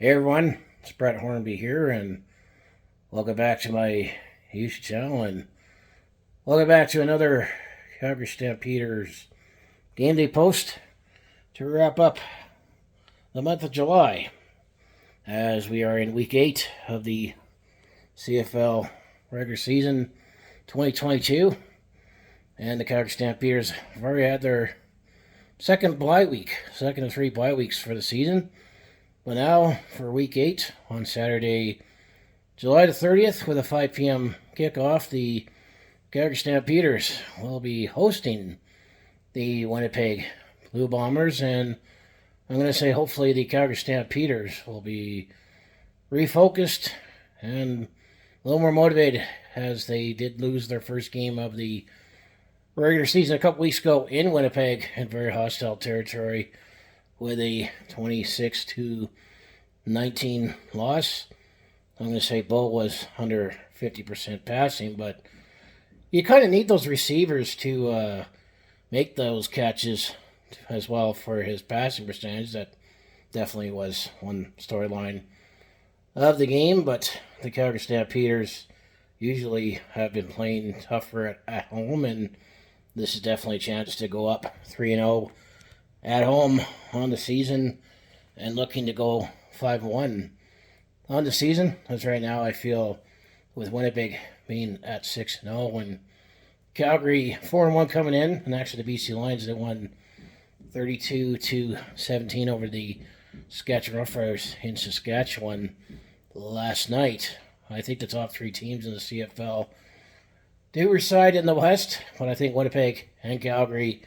Hey everyone, it's Brett Hornby here, and welcome back to my YouTube channel, and welcome back to another Calgary Stampeders game day post to wrap up the month of July, as we are in week 8 of the CFL Regular Season 2022, and the Calgary Stampeders have already had their second of 3 bye weeks for the season. But now, for Week 8, on Saturday, July the 30th, with a 5 p.m. kickoff, the Calgary Stampeders will be hosting the Winnipeg Blue Bombers, and I'm going to say hopefully the Calgary Stampeders will be refocused and a little more motivated, as they did lose their first game of the regular season a couple weeks ago in Winnipeg in very hostile territory, with a 26-19 loss. I'm going to say Bo was under 50% passing, but you kind of need those receivers to make those catches as well for his passing percentage. That definitely was one storyline of the game, but the Calgary Stampeders usually have been playing tougher at home, and this is definitely a chance to go up 3-0 at home on the season and looking to go 5-1 on the season. As right now, I feel with Winnipeg being at 6-0 and Calgary 4-1 coming in, and actually the BC Lions, they won 32-17 over the Saskatchewan Roughriders in Saskatchewan last night. I think the top 3 teams in the CFL do reside in the West, but I think Winnipeg and Calgary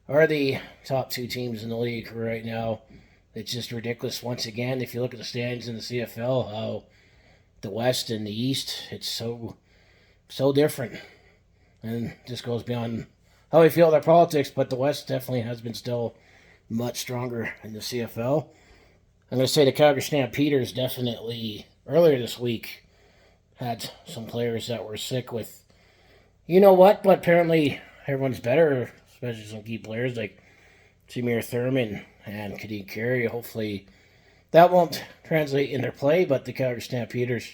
are the top 2 teams in the league right now. It's just ridiculous once again, if you look at the standings in the CFL, how the West and the East, it's so different. And just goes beyond how we feel about politics, but the West definitely has been still much stronger in the CFL. I'm going to say the Calgary Stampeders definitely, earlier this week, had some players that were sick with you know what, but apparently everyone's better, especially some key players like Jameer Thurman and Kadeem Carey. Hopefully that won't translate in their play, but the Calgary Stampeders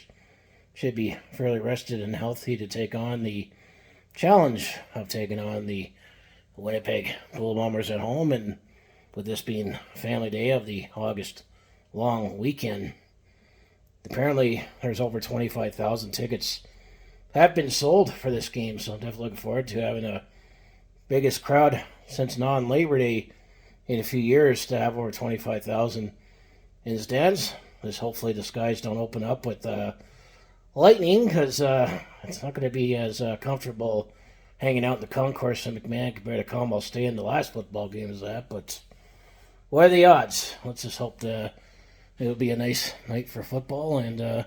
should be fairly rested and healthy to take on the challenge of taking on the Winnipeg Blue Bombers at home, and with this being family day of the August long weekend, apparently there's over 25,000 tickets have been sold for this game, so I'm definitely looking forward to having the biggest crowd since non-Labor Day in a few years, to have over 25,000 in the stands. As hopefully the skies don't open up with lightning, because it's not going to be as comfortable hanging out in the concourse in McMahon compared to Commonwealth Stadium the last football game as that. But what are the odds? Let's just hope it'll be a nice night for football, and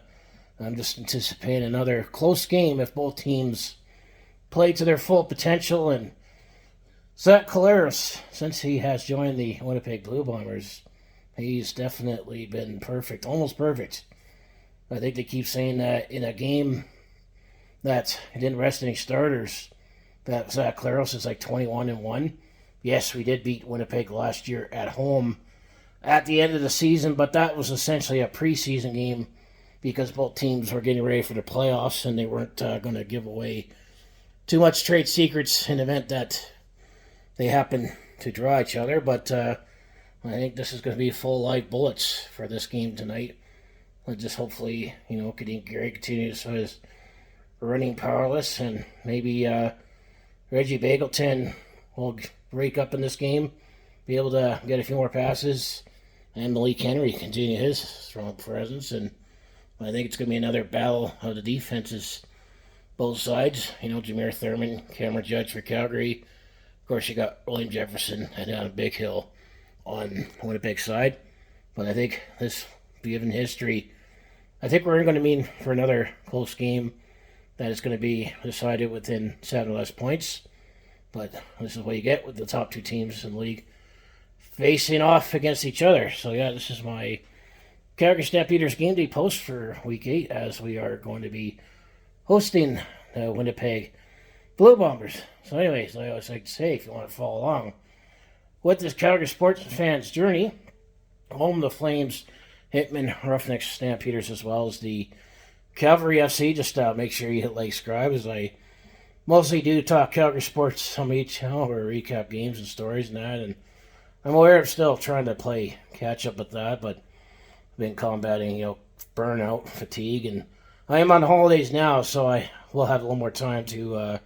I'm just anticipating another close game if both teams play to their full potential. And Zach Collaros, since he has joined the Winnipeg Blue Bombers, he's definitely been perfect, almost perfect. I think they keep saying that in a game that didn't rest any starters, that Zach Collaros is like 21-1. Yes, we did beat Winnipeg last year at home at the end of the season, but that was essentially a preseason game, because both teams were getting ready for the playoffs, and they weren't going to give away too much trade secrets in the event that they happen to draw each other. But I think this is going to be full live bullets for this game tonight. Just hopefully, Kadeem Carey continues his running powerless, and maybe Reggie Bagleton will break up in this game, be able to get a few more passes, and Malik Henry continue his strong presence. And I think it's going to be another battle of the defenses, both sides. Jameer Thurman, Cameron Judge for Calgary. Of course, you got William Jefferson and Big Hill on the Winnipeg side. But I think this, given history, I think we're going to mean for another close game that is going to be decided within 7 or less points. But this is what you get with the top 2 teams in the league facing off against each other. So yeah, this is my Calgary Stampeders game day post for Week 8, as we are going to be hosting the Winnipeg Blue Bombers. So anyways, I always like to say, if you want to follow along with this Calgary sports fans journey, home the Flames Hitman Roughneck Stampeders, as well as the Calgary FC. Just make sure you hit like, subscribe, as I mostly do talk Calgary sports on each channel, or recap games and stories and that. And I'm aware of still trying to play catch up with that, but I've been combating, burnout, fatigue, and I am on the holidays now, so I will have a little more time to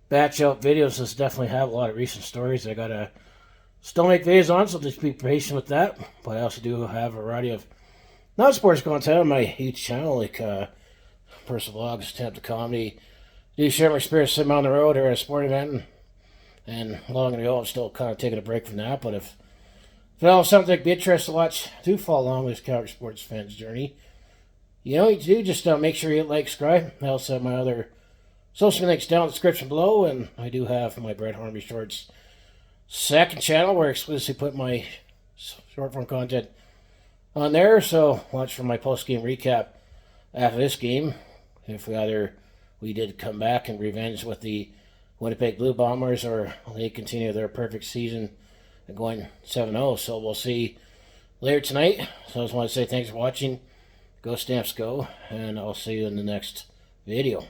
batch out videos. Let's definitely have a lot of recent stories I gotta still make videos on, so just be patient with that. But I also do have a variety of non-sports content on my huge channel, like personal vlogs, stand-up comedy. Do share my experience sitting on the road or at a sporting event, and long ago I'm still kind of taking a break from that. But if something like be interested to watch, do follow along with this Calgary sports fans journey. You do just make sure you hit like, subscribe. I also have my other social links down in the description below, and I do have my Brett Hornby Shorts second channel where I exclusively put my short form content on there. So watch for my post game recap after this game. If we did come back and revenge with the Winnipeg Blue Bombers, or they continue their perfect season and going 7-0. So we'll see later tonight. So I just want to say thanks for watching. Go Stamps, go, and I'll see you in the next video.